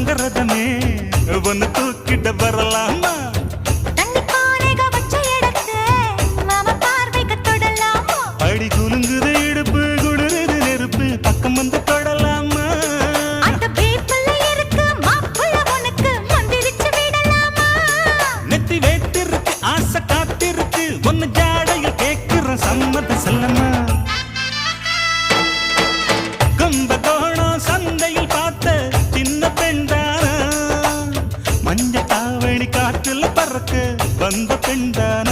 தங்கரதமே ஒன்னு தூக்கிட்ட வரலாமா அடி குலுங்குது இடுப்பு குளிருது நெருப்பு பக்கம் வந்து தொடலாமா நெத்தி வேட்டிருக்கு ஆசை காத்திருக்கு ஒன்னு ஜாடையில் கேட்கிற சம்மத செல்லமா கும்பகோணம் சந்தையில் பார்த்த சின்ன பெண்தானா மஞ்ச தாவணி காற்றுல பறக்க வந்த பெண்தானா